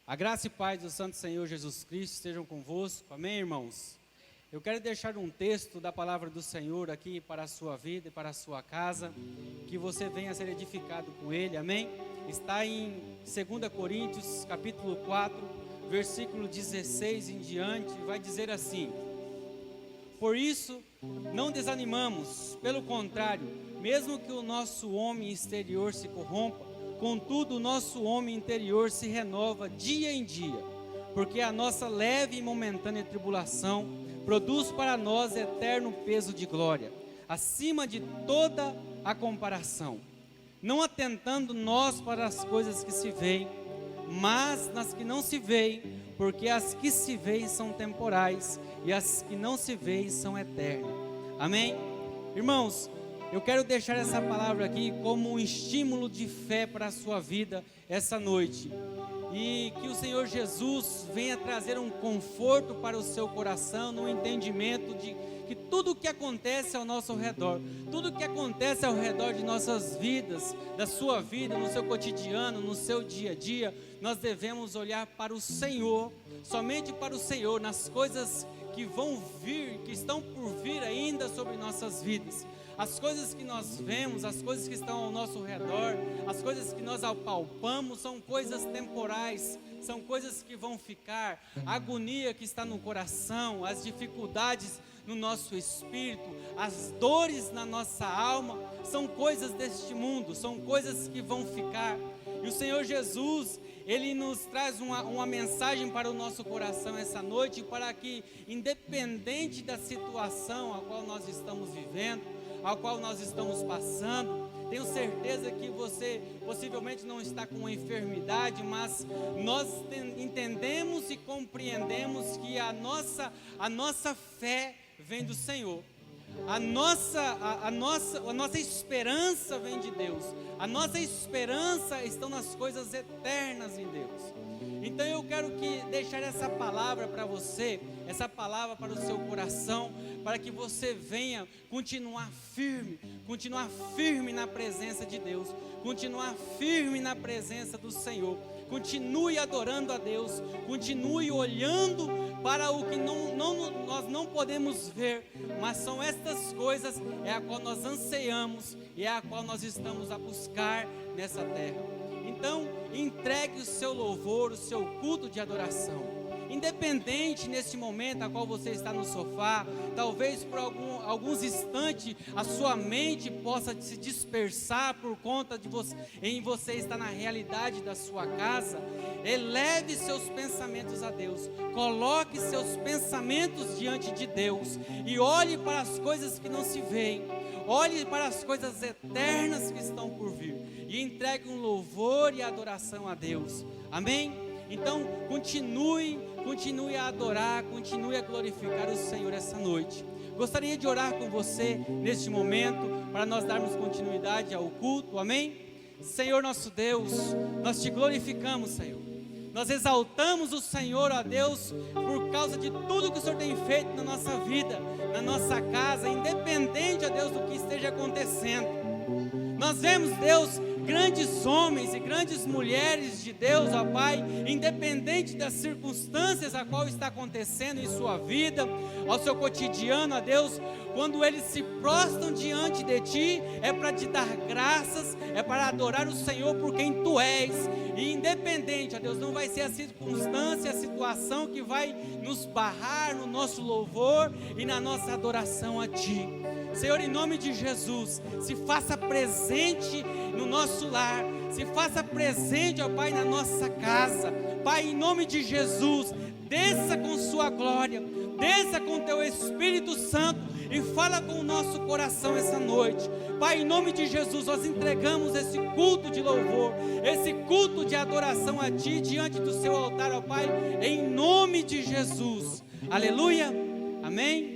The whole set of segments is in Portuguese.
A graça e paz do Santo Senhor Jesus Cristo estejam convosco, amém, irmãos? Eu quero deixar um texto da palavra do Senhor aqui para a sua vida e para a sua casa, que você venha a ser edificado com ele, amém? Está em 2 Coríntios, capítulo 4, versículo 16 em diante, vai dizer assim: por isso, não desanimamos, pelo contrário, mesmo que o nosso homem exterior se corrompa, contudo, o nosso homem interior se renova dia em dia, porque a nossa leve e momentânea tribulação produz para nós eterno peso de glória, acima de toda a comparação, não atentando nós para as coisas que se veem, mas nas que não se veem, porque as que se veem são temporais, e as que não se veem são eternas. Amém? Irmãos, eu quero deixar essa palavra aqui como um estímulo de fé para a sua vida essa noite. E que o Senhor Jesus venha trazer um conforto para o seu coração, no entendimento de que tudo o que acontece ao nosso redor, tudo o que acontece ao redor de nossas vidas, da sua vida, no seu cotidiano, no seu dia a dia, nós devemos olhar para o Senhor, somente para o Senhor, nas coisas que vão vir, que estão por vir ainda sobre nossas vidas. As coisas que nós vemos, as coisas que estão ao nosso redor, as coisas que nós apalpamos, são coisas temporais, são coisas que vão ficar. A agonia que está no coração, as dificuldades no nosso espírito, as dores na nossa alma, são coisas deste mundo, são coisas que vão ficar. E o Senhor Jesus, Ele nos traz uma mensagem para o nosso coração essa noite, para que, independente da situação a qual nós estamos vivendo, ao qual nós estamos passando, tenho certeza que você possivelmente não está com uma enfermidade, mas nós entendemos e compreendemos que a nossa fé vem do Senhor. A nossa esperança vem de Deus. A nossa esperança está nas coisas eternas em Deus. Então eu quero deixar essa palavra para você, essa palavra para o seu coração, para que você venha continuar firme na presença de Deus, continuar firme na presença do Senhor. Continue adorando a Deus, continue olhando para o que nós não podemos ver, mas são estas coisas a qual nós anseiamos e a qual nós estamos a buscar nessa terra. Então, entregue o seu louvor, o seu culto de adoração. Independente nesse momento a qual você está no sofá, talvez por alguns instantes a sua mente possa se dispersar por conta de você estar na realidade da sua casa. Eleve seus pensamentos a Deus, coloque seus pensamentos diante de Deus e olhe para as coisas que não se veem. Olhe para as coisas eternas que estão por vir e entregue um louvor e adoração a Deus. Amém? Então, continue a adorar, continue a glorificar o Senhor essa noite. Gostaria de orar com você neste momento, para nós darmos continuidade ao culto, amém? Senhor nosso Deus, nós te glorificamos, Senhor. Nós exaltamos o Senhor, ó Deus, por causa de tudo que o Senhor tem feito na nossa vida, na nossa casa, independente, ó Deus, do que esteja acontecendo. Nós vemos, Deus, grandes homens e grandes mulheres de Deus, ó Pai, independente das circunstâncias a qual está acontecendo em sua vida, ao seu cotidiano, ó Deus, quando eles se prostram diante de Ti, é para te dar graças, é para adorar o Senhor por quem Tu és, e independente, ó Deus, não vai ser a circunstância, a situação que vai nos barrar no nosso louvor e na nossa adoração a Ti. Senhor, em nome de Jesus, se faça presente no nosso lar, se faça presente, ó Pai, na nossa casa. Pai, em nome de Jesus, desça com sua glória, desça com teu Espírito Santo e fala com o nosso coração essa noite. Pai, em nome de Jesus, nós entregamos esse culto de louvor, esse culto de adoração a Ti, diante do seu altar, ó Pai, em nome de Jesus. Aleluia, amém.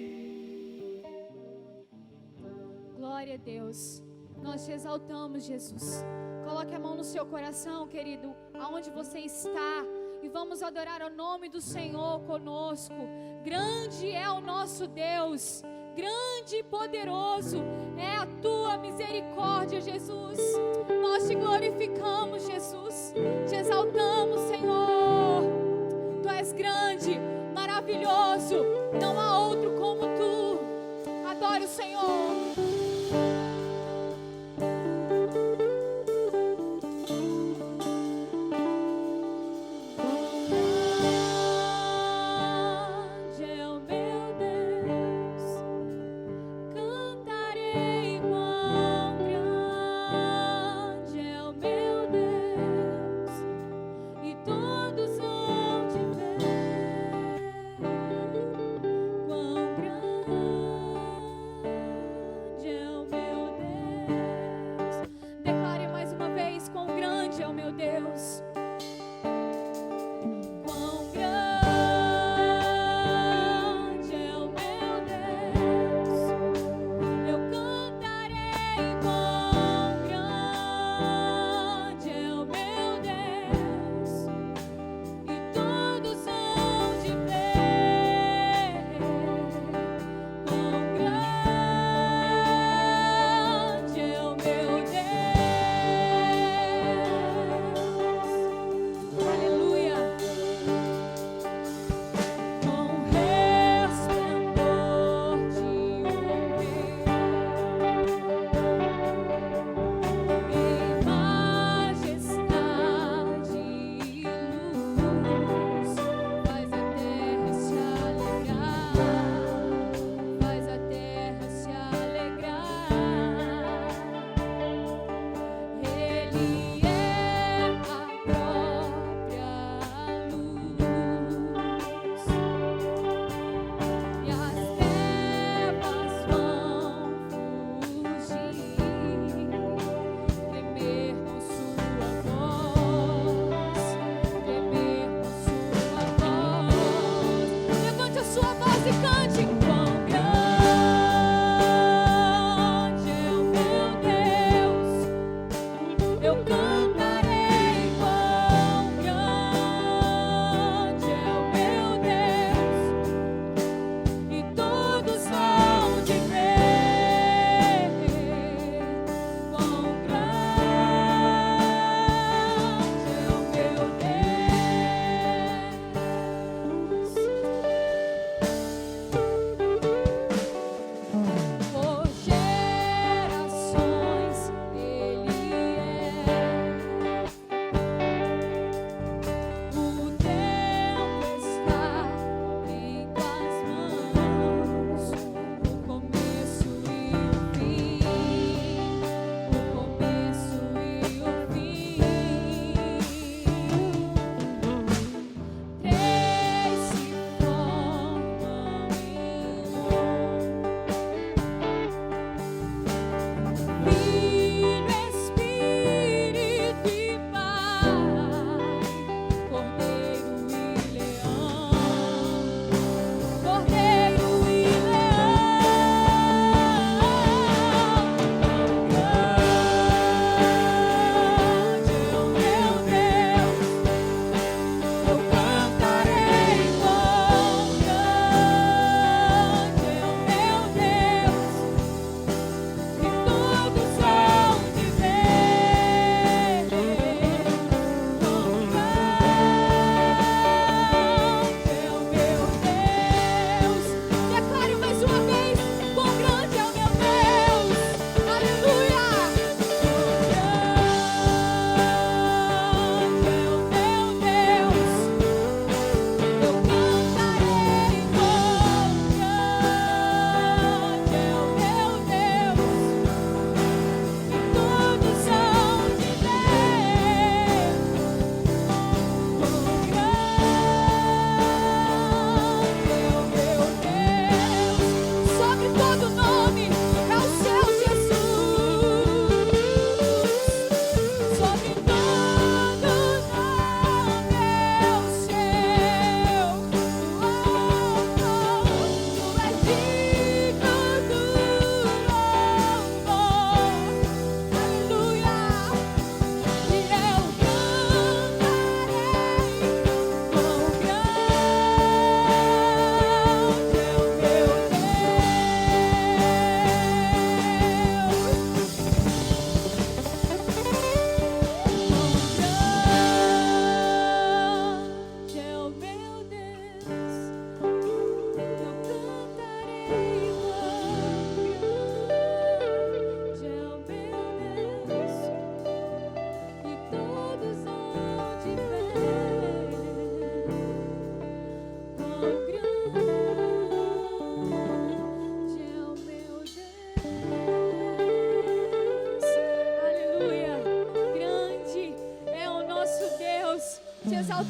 Glória a Deus, nós te exaltamos, Jesus. Coloque a mão no seu coração, querido, aonde você está, e vamos adorar o nome do Senhor conosco. Grande é o nosso Deus, grande e poderoso é a tua misericórdia, Jesus. Nós te glorificamos, Jesus, te exaltamos, Senhor. Não há outro como tu. Adore o Senhor.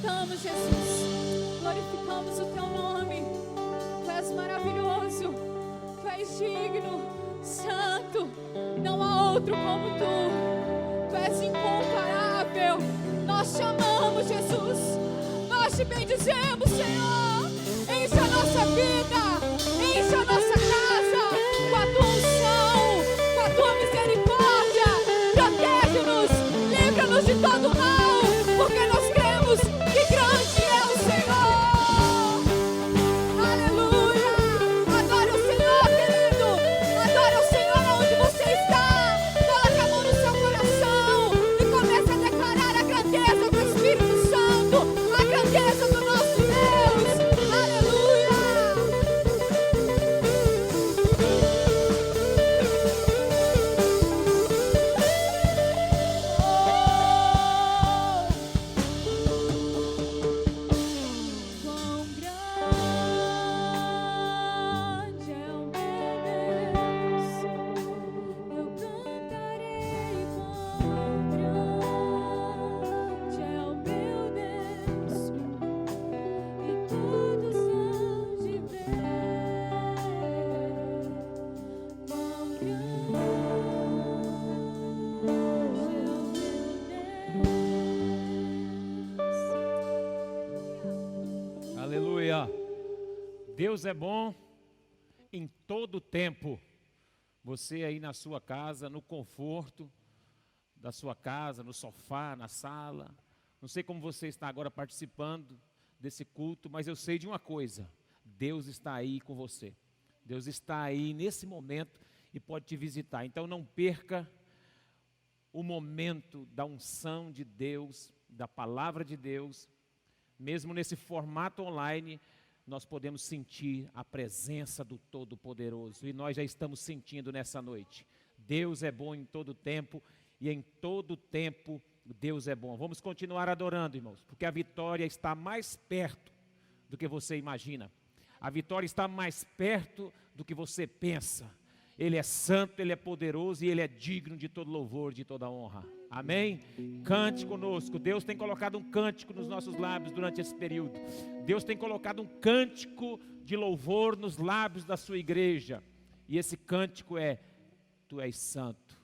exaltamos, Jesus. Glorificamos o teu nome. Tu és maravilhoso. Tu és digno, santo. Não há outro como tu. Tu és incomparável. Nós te amamos, Jesus. Nós te bendizemos, Senhor. Enche a nossa vida, enche a nossa casa com a tua unção, com a tua misericórdia. Protege-nos, livra-nos de todo mal, porque nós cremos que grande é o Senhor. Aleluia. Adore o Senhor, querido. Adore o Senhor onde você está. Coloque a mão no seu coração e comece a declarar a grandeza do Espírito Santo, a grandeza do nosso Deus. Aleluia. Quão grande é o meu Deus, eu cantarei. Quão grande é o meu Deus, e todos hão de ver. Quão grande é o meu Deus. Aleluia. Deus é bom em todo tempo. Você aí na sua casa, no conforto da sua casa, no sofá, na sala. Não sei como você está agora participando desse culto, mas eu sei de uma coisa: Deus está aí com você. Deus está aí nesse momento e pode te visitar. Então não perca o momento da unção de Deus, da palavra de Deus. Mesmo nesse formato online, nós podemos sentir a presença do Todo-Poderoso. E nós já estamos sentindo nessa noite. Deus é bom em todo tempo, e em todo tempo Deus é bom. Vamos continuar adorando, irmãos, porque a vitória está mais perto do que você imagina. A vitória está mais perto do que você pensa. Ele é santo, Ele é poderoso e Ele é digno de todo louvor, de toda honra. Amém? Cante conosco. Deus tem colocado um cântico nos nossos lábios durante esse período. Deus tem colocado um cântico de louvor nos lábios da sua igreja. E esse cântico é: Tu és santo.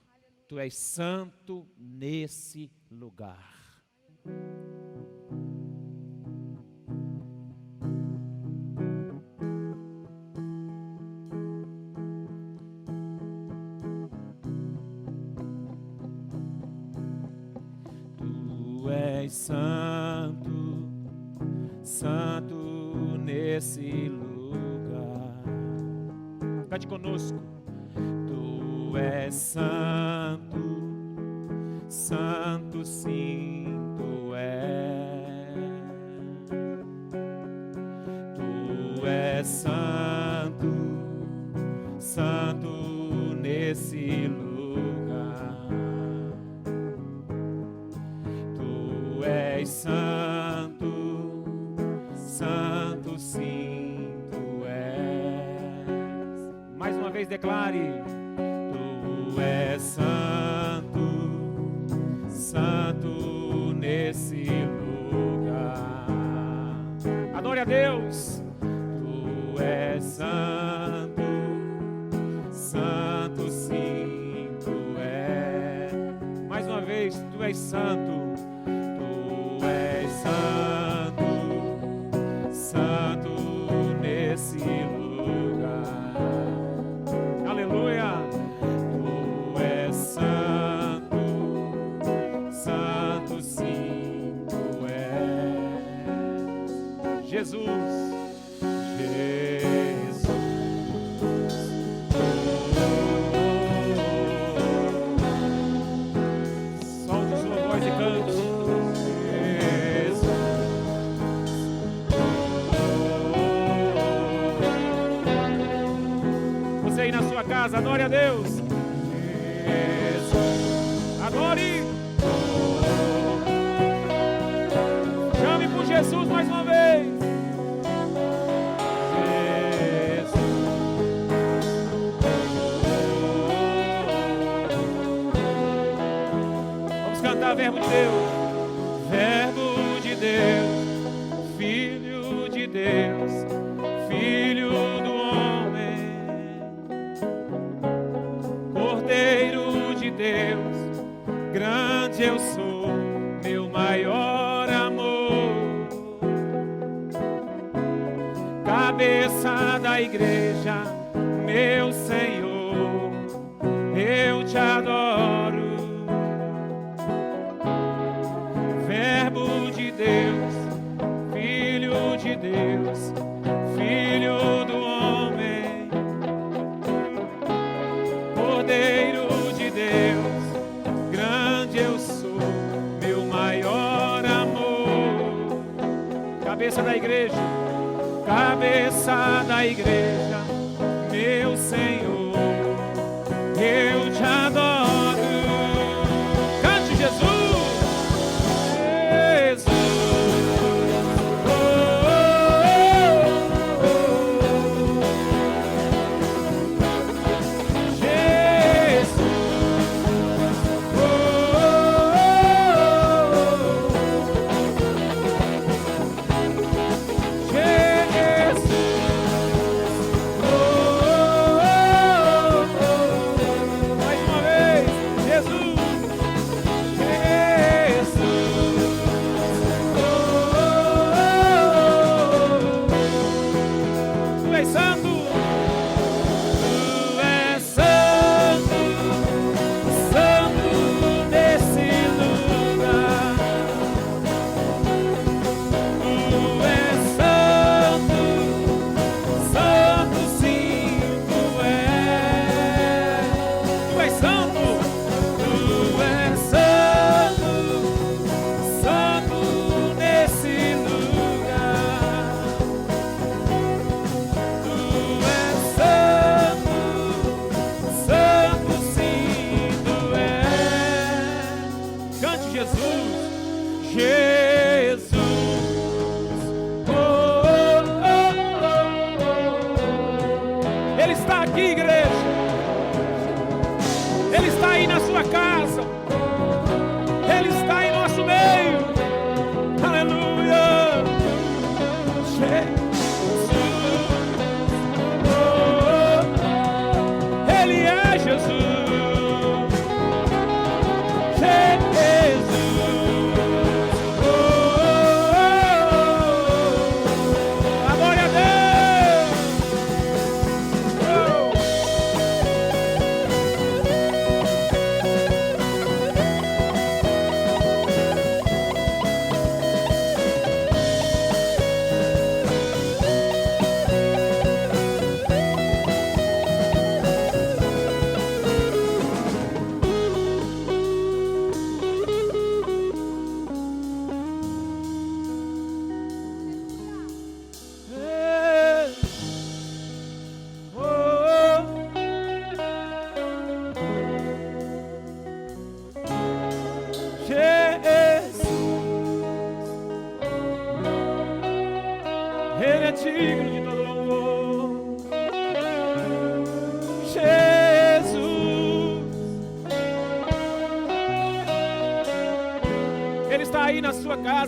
Tu és santo nesse lugar. Tu és santo, santo nesse lugar. Cante conosco. Tu és santo, santo sim, tu és. Tu és santo, santo nesse lugar. Tu és santo, santo sim, tu és. Mais uma vez declare: Tu és santo, santo nesse lugar. Adore a Deus. Tu és santo, santo sim, tu és. Mais uma vez, tu és santo. Tu és santo, santo nesse lugar. Aleluia. Tu és santo, santo sim, tu és. Jesus. Solte sua voz e cante. Você aí na sua casa, adore a Deus. Adore. Chame por Jesus mais uma vez. Verbo de Deus, verbo de Deus, Deus, Filho do homem, Cordeiro de Deus, grande eu sou, meu maior amor, cabeça da igreja, meu Senhor, eu te adoro. Verbo de Deus, Filho de Deus, Filho do homem, Cordeiro de Deus, grande eu sou, meu maior amor. Cabeça da igreja, cabeça da igreja, meu Senhor, eu te adoro. Cante Jesus.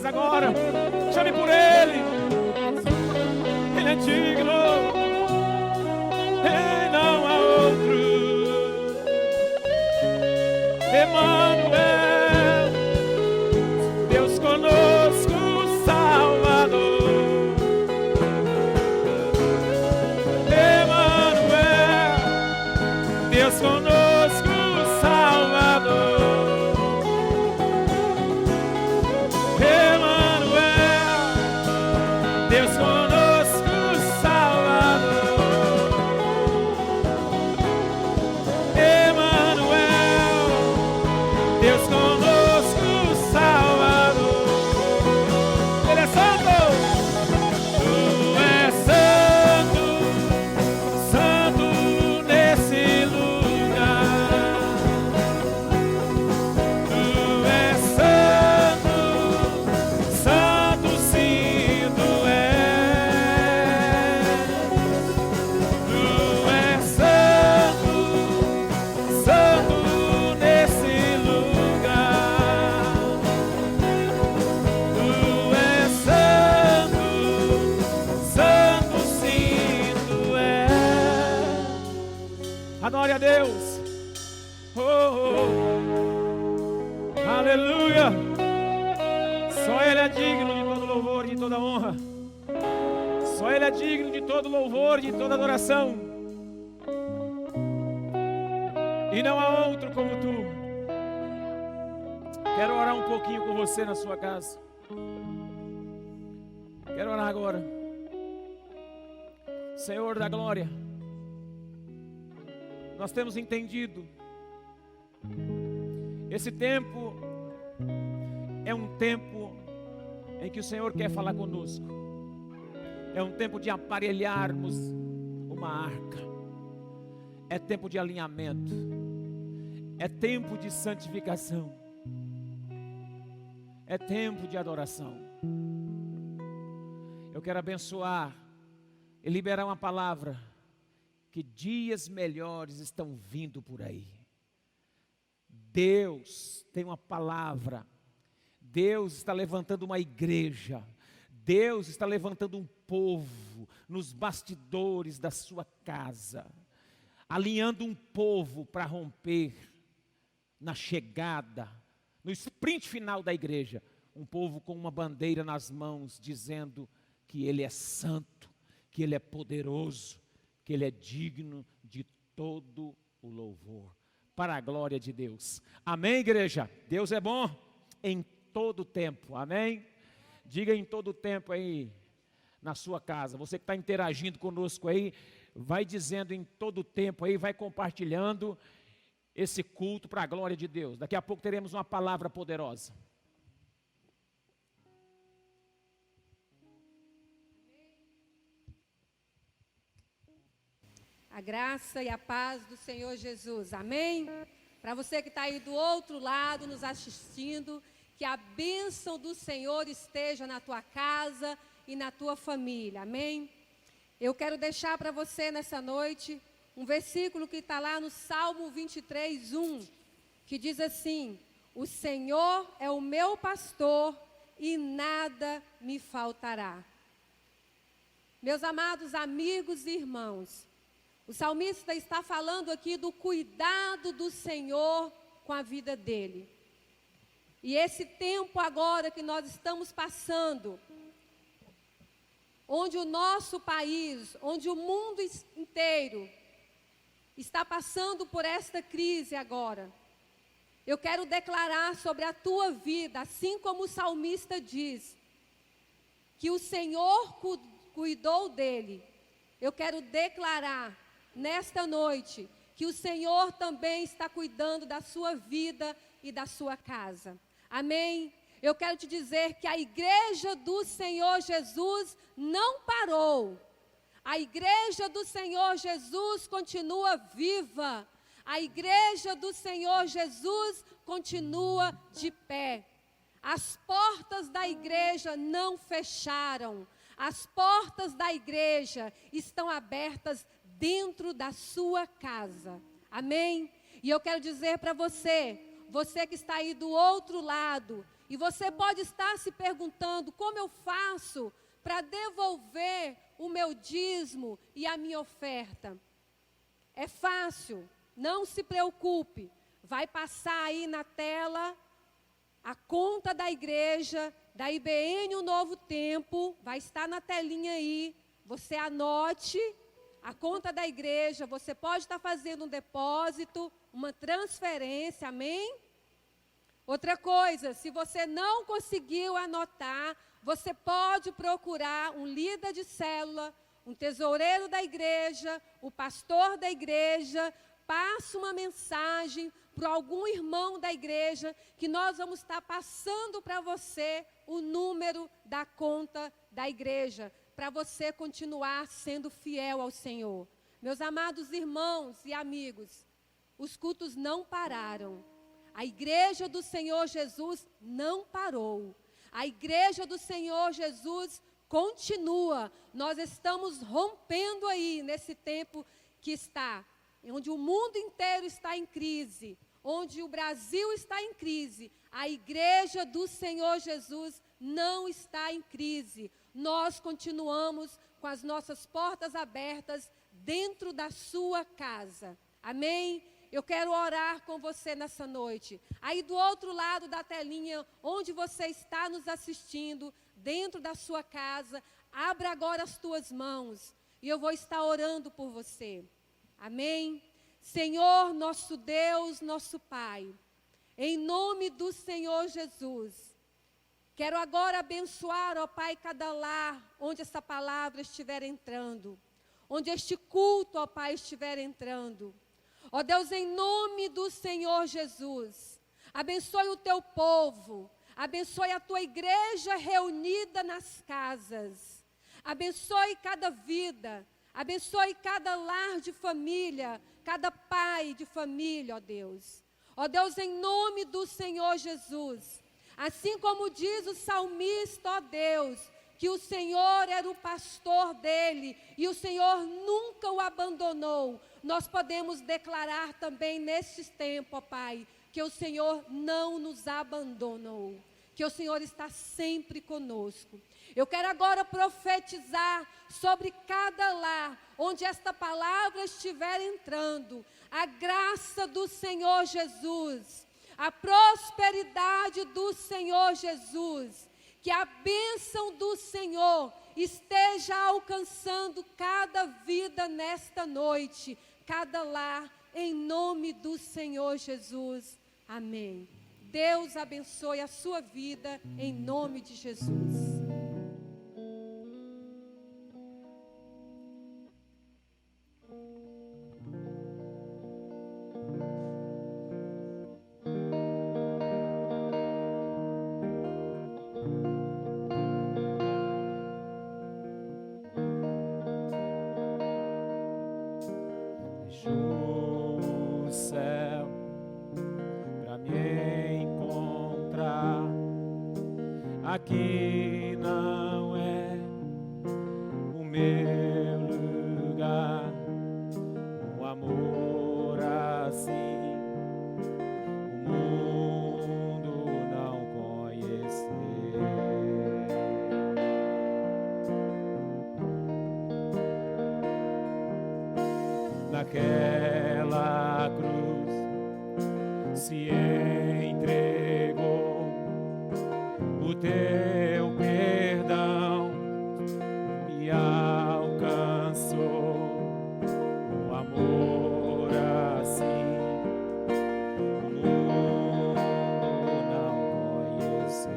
Agora, chame por Ele. Ele é digno, e não há outro. Emmanuel, Deus conosco, Salvador. Emmanuel, Deus conosco, Salvador. Deus conosco, Salvador. Emmanuel, Deus conosco, Salvador. Ele é santo. Tu és santo, santo nesse lugar. Tu és santo, santo sim tu és. Deus. Aleluia. Só Ele é digno de todo louvor e de toda honra. Só Ele é digno de todo louvor e de toda adoração. E não há outro como Tu. Quero orar um pouquinho com você na sua casa. Quero orar agora. Senhor da glória, nós temos entendido, esse tempo é um tempo em que o Senhor quer falar conosco. É um tempo de aparelharmos uma arca. É tempo de alinhamento. É tempo de santificação. É tempo de adoração. Eu quero abençoar e liberar uma palavra, que dias melhores estão vindo por aí. Deus tem uma palavra. Deus está levantando uma igreja. Deus está levantando um povo nos bastidores da sua casa, alinhando um povo para romper na chegada, no sprint final da igreja, um povo com uma bandeira nas mãos, dizendo que Ele é santo, que Ele é poderoso, que Ele é digno de todo o louvor, para a glória de Deus. Amém, igreja? Deus é bom em todo tempo, amém? Diga em todo tempo aí, na sua casa. Você que está interagindo conosco aí, vai dizendo em todo tempo aí, vai compartilhando esse culto para a glória de Deus. Daqui a pouco teremos uma palavra poderosa. A graça e a paz do Senhor Jesus, amém? Para você que está aí do outro lado nos assistindo, que a bênção do Senhor esteja na tua casa e na tua família, amém? Eu quero deixar para você nessa noite um versículo que está lá no Salmo 23, 1, que diz assim: o Senhor é o meu pastor e nada me faltará. Meus amados amigos e irmãos, o salmista está falando aqui do cuidado do Senhor com a vida dele. E esse tempo agora que nós estamos passando, onde o nosso país, onde o mundo inteiro está passando por esta crise agora, eu quero declarar sobre a tua vida, assim como o salmista diz, que o Senhor cuidou dele. Eu quero declarar nesta noite que o Senhor também está cuidando da sua vida e da sua casa. Amém? Eu quero te dizer que a igreja do Senhor Jesus não parou. A igreja do Senhor Jesus continua viva. A igreja do Senhor Jesus continua de pé. As portas da igreja não fecharam. As portas da igreja estão abertas dentro da sua casa. Amém? E eu quero dizer para você, você que está aí do outro lado, e você pode estar se perguntando: como eu faço para devolver o meu dízimo e a minha oferta? É fácil, não se preocupe. Vai passar aí na tela a conta da igreja, da IBN O Novo Tempo, vai estar na telinha aí. Você anote a conta da igreja, você pode estar fazendo um depósito, uma transferência, amém? Outra coisa, se você não conseguiu anotar, você pode procurar um líder de célula, um tesoureiro da igreja, o pastor da igreja. Passa uma mensagem para algum irmão da igreja, que nós vamos estar passando para você o número da conta da igreja, para você continuar sendo fiel ao Senhor. Meus amados irmãos e amigos, os cultos não pararam. A igreja do Senhor Jesus não parou. A igreja do Senhor Jesus continua. Nós estamos rompendo aí nesse tempo que está, onde o mundo inteiro está em crise, onde o Brasil está em crise. A igreja do Senhor Jesus não está em crise. Nós continuamos com as nossas portas abertas dentro da sua casa. Amém? Eu quero orar com você nessa noite. Aí do outro lado da telinha, onde você está nos assistindo, dentro da sua casa, abra agora as tuas mãos e eu vou estar orando por você. Amém? Senhor, nosso Deus, nosso Pai, em nome do Senhor Jesus, quero agora abençoar, ó Pai, cada lar onde essa palavra estiver entrando, onde este culto, ó Pai, estiver entrando. Ó Deus, em nome do Senhor Jesus, abençoe o teu povo, abençoe a tua igreja reunida nas casas, abençoe cada vida, abençoe cada lar de família, cada pai de família, ó Deus. Ó Deus, em nome do Senhor Jesus, assim como diz o salmista, ó Deus, que o Senhor era o pastor dele e o Senhor nunca o abandonou, nós podemos declarar também neste tempo, ó Pai, que o Senhor não nos abandonou, que o Senhor está sempre conosco. Eu quero agora profetizar sobre cada lar, onde esta palavra estiver entrando, a graça do Senhor Jesus, a prosperidade do Senhor Jesus, que a bênção do Senhor esteja alcançando cada vida nesta noite, cada lar, em nome do Senhor Jesus. Amém. Deus abençoe a sua vida, em nome de Jesus. O céu pra me encontrar, aqui não é o meu lugar. Um amor assim o mundo não conheceu. Naquela cruz se entregou, o teu perdão me alcançou. Um amor assim o mundo não conheceu.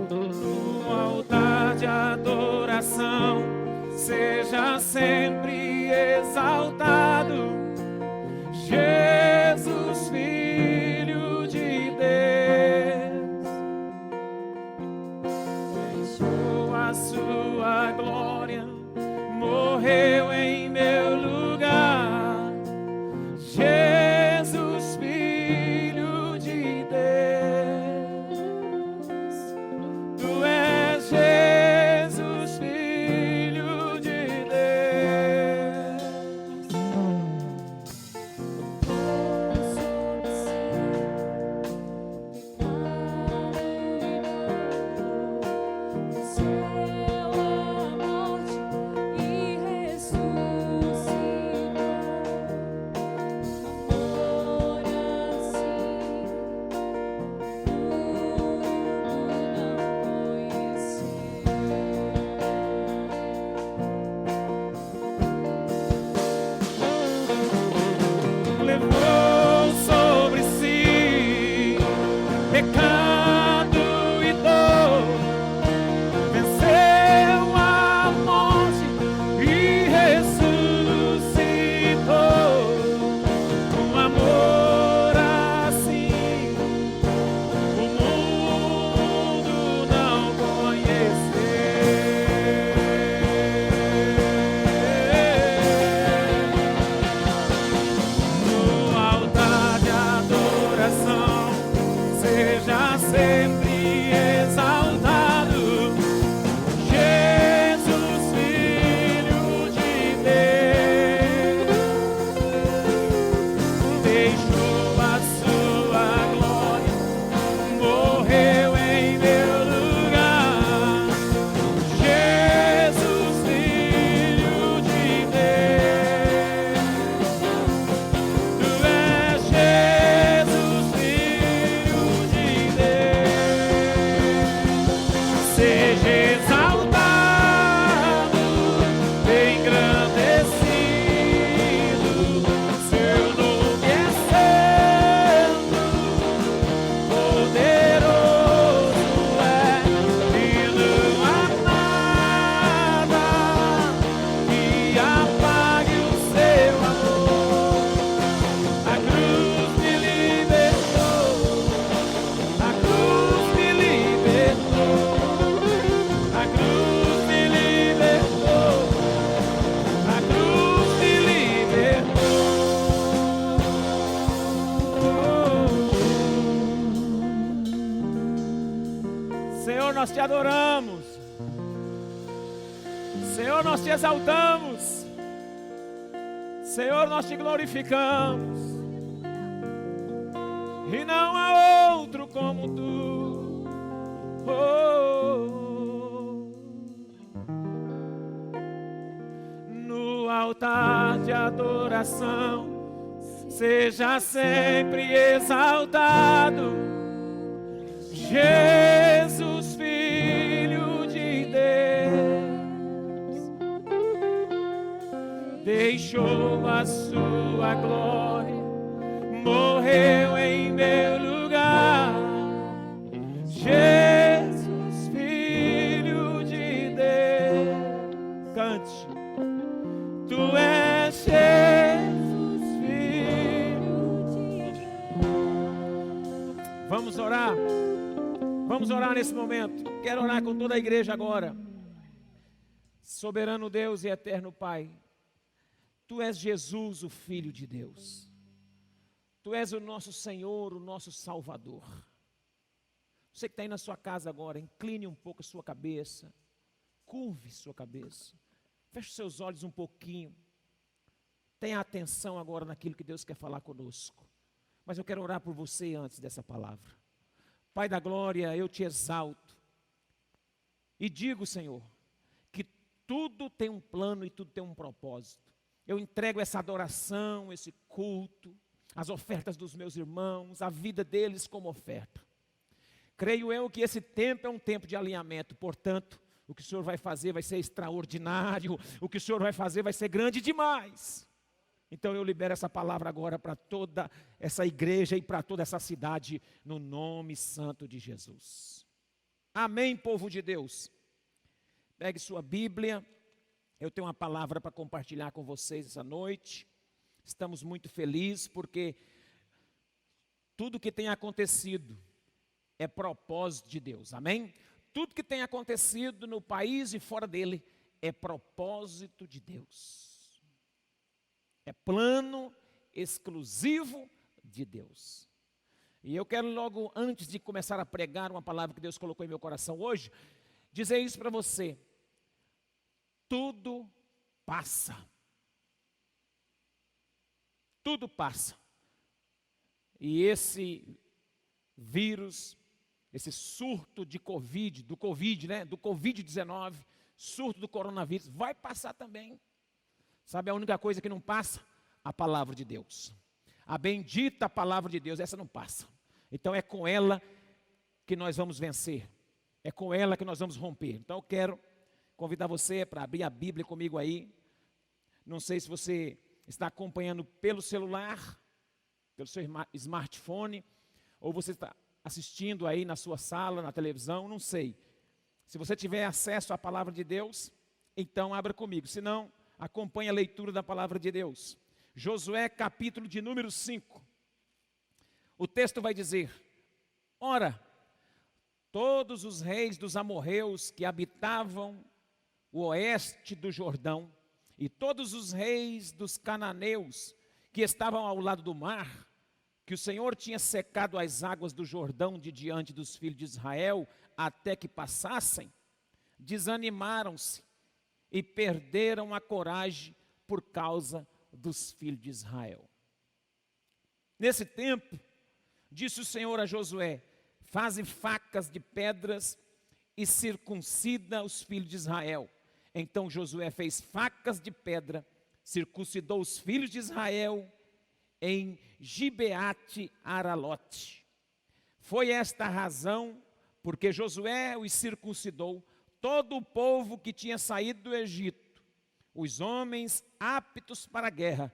No altar de adoração seja sempre exaltado Jesus, Filho de Deus. Deixou a sua glória, morreu em meu lugar. Jesus, Filho de Deus. Tu és Jesus, Filho de Deus. Levou sobre si pecado e dor, venceu a morte e ressuscitou. Um amor assim o mundo não conheceu. No altar de adoração seja sempre exaltado Jesus, Filho de Deus. Deixou a sua glória, morreu em meu lugar. Jesus, Senhor, nós te adoramos. Senhor, nós te exaltamos. Senhor, nós te glorificamos. E não há outro como tu. No altar de adoração, seja sempre exaltado, Jesus, Filho de Deus, deixou a sua glória, morreu em meu lugar. Jesus, Filho de Deus, cante. Tu és Jesus, Filho de Deus. Vamos orar. Vamos orar nesse momento. Quero orar com toda a igreja agora. Soberano Deus e eterno Pai, Tu és Jesus, o Filho de Deus. Tu és o nosso Senhor, o nosso Salvador. Você que está aí na sua casa agora, incline um pouco a sua cabeça, curve sua cabeça, feche seus olhos um pouquinho, tenha atenção agora naquilo que Deus quer falar conosco. Mas eu quero orar por você antes dessa palavra. Pai da glória, eu te exalto e digo, Senhor, que tudo tem um plano e tudo tem um propósito. Eu entrego essa adoração, esse culto, as ofertas dos meus irmãos, a vida deles como oferta. Creio eu que esse tempo é um tempo de alinhamento, portanto, o que o Senhor vai fazer vai ser extraordinário, o que o Senhor vai fazer vai ser grande demais. Então eu libero essa palavra agora para toda essa igreja e para toda essa cidade, no nome santo de Jesus. Amém, povo de Deus. Pegue sua Bíblia, eu tenho uma palavra para compartilhar com vocês essa noite. Estamos muito felizes porque tudo que tem acontecido é propósito de Deus, amém? Tudo que tem acontecido no país e fora dele é propósito de Deus. É plano exclusivo de Deus. E eu quero logo, antes de começar a pregar uma palavra que Deus colocou em meu coração hoje, dizer isso para você. Tudo passa. Tudo passa. E esse vírus, esse surto de Covid, do Covid-19, surto do coronavírus, vai passar também. Sabe a única coisa que não passa? A palavra de Deus. A bendita palavra de Deus, essa não passa. Então é com ela que nós vamos vencer. É com ela que nós vamos romper. Então eu quero convidar você para abrir a Bíblia comigo aí. Não sei se você está acompanhando pelo celular, pelo seu smartphone, ou você está assistindo aí na sua sala, na televisão, não sei. Se você tiver acesso à palavra de Deus, então abra comigo. Se não, acompanhe a leitura da palavra de Deus. Josué, capítulo de número 5. O texto vai dizer: ora, todos os reis dos amorreus que habitavam o oeste do Jordão, e todos os reis dos cananeus que estavam ao lado do mar, que o Senhor tinha secado as águas do Jordão de diante dos filhos de Israel, até que passassem, desanimaram-se e perderam a coragem por causa dos filhos de Israel. Nesse tempo, disse o Senhor a Josué: faze facas de pedras e circuncida os filhos de Israel. Então Josué fez facas de pedra, circuncidou os filhos de Israel em Gibeate Aralote. Foi esta a razão porque Josué os circuncidou, todo o povo que tinha saído do Egito, os homens aptos para a guerra,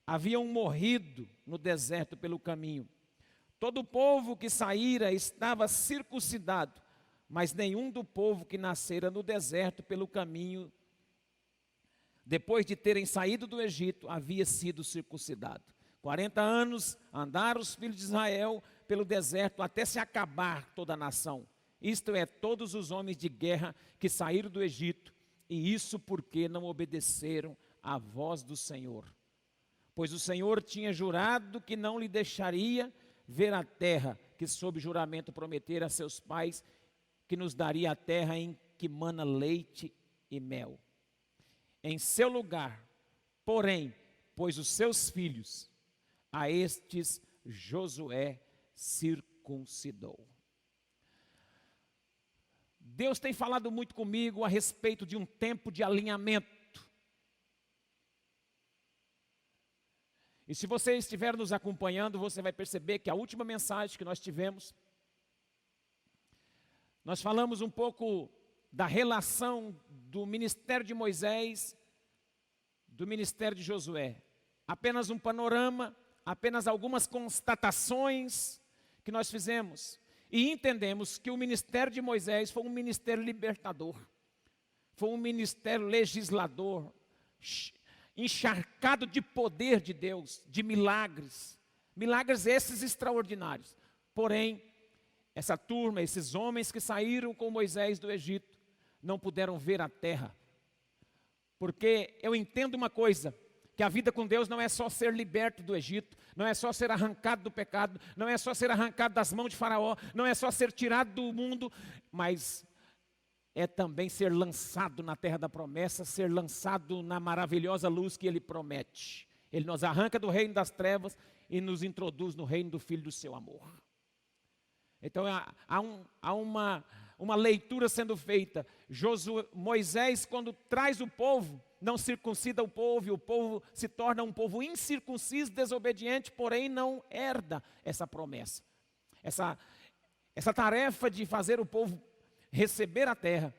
haviam morrido no deserto pelo caminho. Todo o povo que saíra estava circuncidado, mas nenhum do povo que nascera no deserto pelo caminho, depois de terem saído do Egito, havia sido circuncidado. 40 anos andaram os filhos de Israel pelo deserto até se acabar toda a nação. Isto é, todos os homens de guerra que saíram do Egito, e isso porque não obedeceram à voz do Senhor. Pois o Senhor tinha jurado que não lhe deixaria ver a terra que sob juramento prometera a seus pais, que nos daria a terra em que mana leite e mel. Em seu lugar, porém, pôs os seus filhos, a estes Josué circuncidou. Deus tem falado muito comigo a respeito de um tempo de alinhamento. E se você estiver nos acompanhando, você vai perceber que a última mensagem que nós tivemos, nós falamos um pouco da relação do ministério de Moisés, do ministério de Josué. Apenas um panorama, apenas algumas constatações que nós fizemos. E entendemos que o ministério de Moisés foi um ministério libertador, foi um ministério legislador, encharcado de poder de Deus, de milagres, milagres esses extraordinários. Porém, essa turma, esses homens que saíram com Moisés do Egito, não puderam ver a terra. Porque eu entendo uma coisa, que a vida com Deus não é só ser liberto do Egito, não é só ser arrancado do pecado, não é só ser arrancado das mãos de Faraó, não é só ser tirado do mundo, mas é também ser lançado na terra da promessa, ser lançado na maravilhosa luz que Ele promete. Ele nos arranca do reino das trevas e nos introduz no reino do Filho do seu amor. Então há uma leitura sendo feita. Moisés, quando traz o povo, não circuncida o povo, e o povo se torna um povo incircunciso, desobediente, porém não herda essa promessa. Essa tarefa de fazer o povo receber a terra,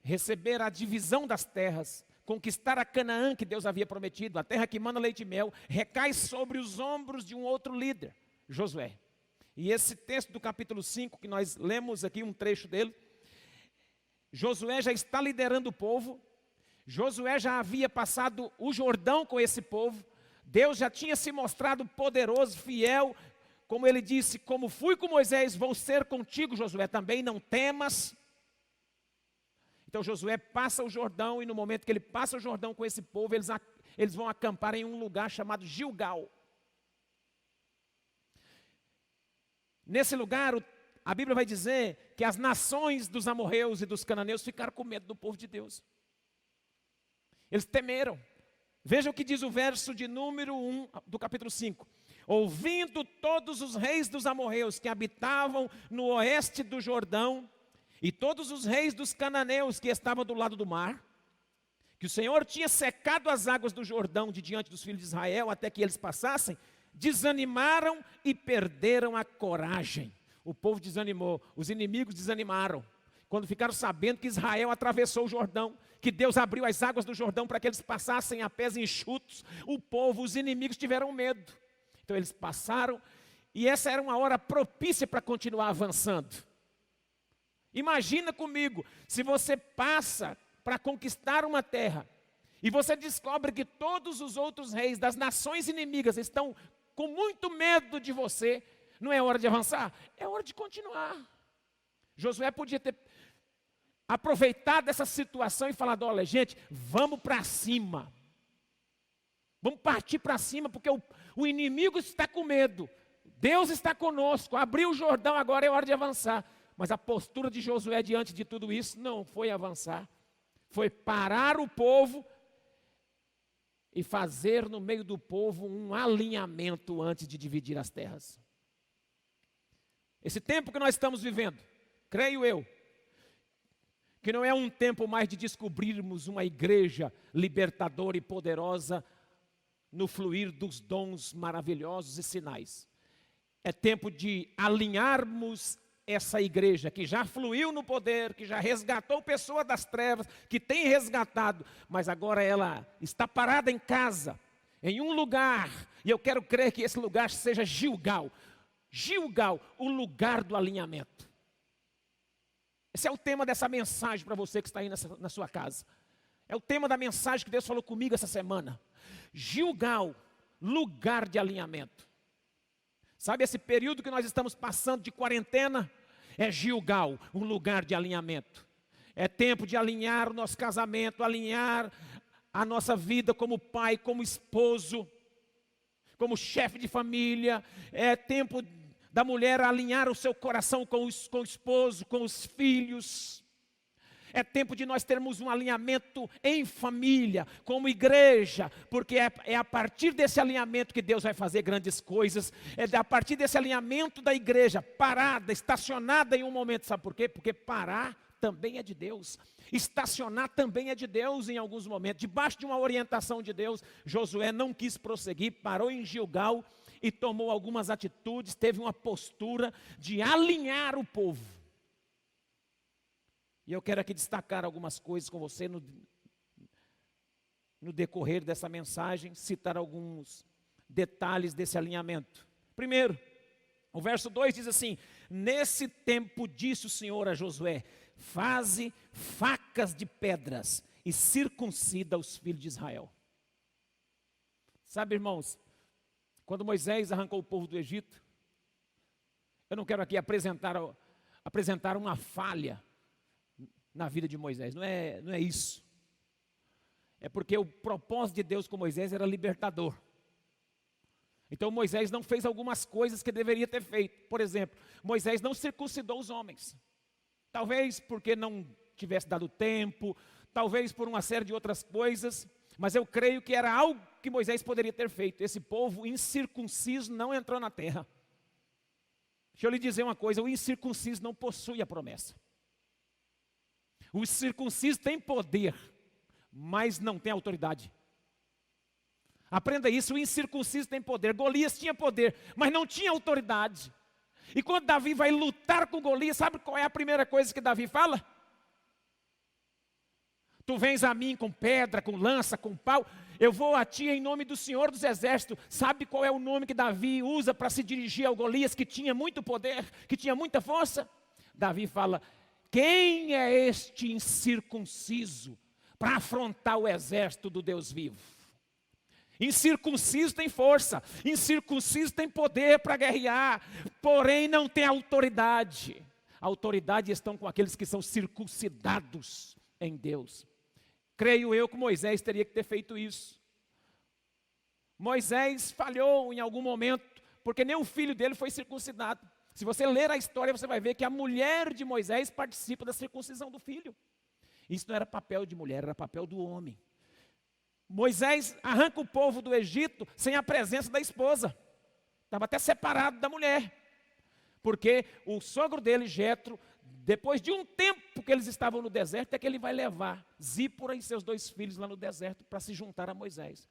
receber a divisão das terras, conquistar a Canaã que Deus havia prometido, a terra que mana leite e mel, recai sobre os ombros de um outro líder, Josué. E esse texto do capítulo 5, que nós lemos aqui um trecho dele, Josué já está liderando o povo, Josué já havia passado o Jordão com esse povo, Deus já tinha se mostrado poderoso, fiel, como ele disse, como fui com Moisés, vou ser contigo, Josué, também não temas. Então Josué passa o Jordão, e no momento que ele passa o Jordão com esse povo, eles vão acampar em um lugar chamado Gilgal. Nesse lugar, a Bíblia vai dizer que as nações dos amorreus e dos cananeus ficaram com medo do povo de Deus. Eles temeram. Veja o que diz o verso de número 1 do capítulo 5. Ouvindo todos os reis dos amorreus que habitavam no oeste do Jordão, e todos os reis dos cananeus que estavam do lado do mar, que o Senhor tinha secado as águas do Jordão de diante dos filhos de Israel até que eles passassem, desanimaram e perderam a coragem. O povo desanimou, os inimigos desanimaram. Quando ficaram sabendo que Israel atravessou o Jordão, que Deus abriu as águas do Jordão para que eles passassem a pés enxutos, o povo, os inimigos tiveram medo. Então eles passaram, e essa era uma hora propícia para continuar avançando. Imagina comigo, se você passa para conquistar uma terra, e você descobre que todos os outros reis das nações inimigas estão com muito medo de você, não é hora de avançar? É hora de continuar. Josué podia ter aproveitado essa situação e falado: olha gente, vamos para cima. Vamos partir para cima, porque o inimigo está com medo. Deus está conosco, abriu o Jordão, agora é hora de avançar. Mas a postura de Josué diante de tudo isso não foi avançar. Foi parar o povo e fazer no meio do povo um alinhamento antes de dividir as terras. Esse tempo que nós estamos vivendo, creio eu, que não é um tempo mais de descobrirmos uma igreja libertadora e poderosa no fluir dos dons maravilhosos e sinais. É tempo de alinharmos essa igreja que já fluiu no poder, que já resgatou pessoas das trevas, que tem resgatado, mas agora ela está parada em casa, em um lugar, e eu quero crer que esse lugar seja Gilgal. Gilgal, o lugar do alinhamento. Esse é o tema dessa mensagem para você que está aí na sua casa. É o tema da mensagem que Deus falou comigo essa semana. Gilgal, lugar de alinhamento. Sabe esse período que nós estamos passando de quarentena? É Gilgal, um lugar de alinhamento. É tempo de alinhar o nosso casamento, alinhar a nossa vida como pai, como esposo, como chefe de família. É tempo da mulher alinhar o seu coração com o esposo, com os filhos. É tempo de nós termos um alinhamento em família, como igreja, porque é a partir desse alinhamento que Deus vai fazer grandes coisas. É a partir desse alinhamento da igreja, parada, estacionada em um momento. Sabe por quê? Porque parar também é de Deus. Estacionar também é de Deus em alguns momentos. Debaixo de uma orientação de Deus, Josué não quis prosseguir, parou em Gilgal e tomou algumas atitudes, teve uma postura de alinhar o povo. E eu quero aqui destacar algumas coisas com você no decorrer dessa mensagem, citar alguns detalhes desse alinhamento. Primeiro, o verso 2 diz assim: nesse tempo disse o Senhor a Josué: faze facas de pedras e circuncida os filhos de Israel. Sabe, irmãos, quando Moisés arrancou o povo do Egito, eu não quero aqui apresentar uma falha na vida de Moisés, não é isso. É porque o propósito de Deus com Moisés era libertador. Então Moisés não fez algumas coisas que deveria ter feito. Por exemplo, Moisés não circuncidou os homens. Talvez porque não tivesse dado tempo, talvez por uma série de outras coisas, mas eu creio que era algo que Moisés poderia ter feito. Esse povo incircunciso não entrou na terra. Deixa eu lhe dizer uma coisa: o incircunciso não possui a promessa. O circunciso tem poder, mas não tem autoridade. Aprenda isso: o incircunciso tem poder. Golias tinha poder, mas não tinha autoridade. E quando Davi vai lutar com Golias, sabe qual é a primeira coisa que Davi fala? Tu vens a mim com pedra, com lança, com pau, eu vou a ti em nome do Senhor dos Exércitos. Sabe qual é o nome que Davi usa para se dirigir ao Golias, que tinha muito poder, que tinha muita força? Davi fala: quem é este incircunciso para afrontar o exército do Deus vivo? Incircunciso tem força, incircunciso tem poder para guerrear, porém não tem autoridade. A autoridade estão com aqueles que são circuncidados em Deus. Creio eu que Moisés teria que ter feito isso. Moisés falhou em algum momento, porque nem o filho dele foi circuncidado. Se você ler a história, você vai ver que a mulher de Moisés participa da circuncisão do filho. Isso não era papel de mulher, era papel do homem. Moisés arranca o povo do Egito sem a presença da esposa. Estava até separado da mulher. Porque o sogro dele, Jetro, depois de um tempo que eles estavam no deserto, é que ele vai levar Zípora e seus 2 filhos lá no deserto para se juntar a Moisés.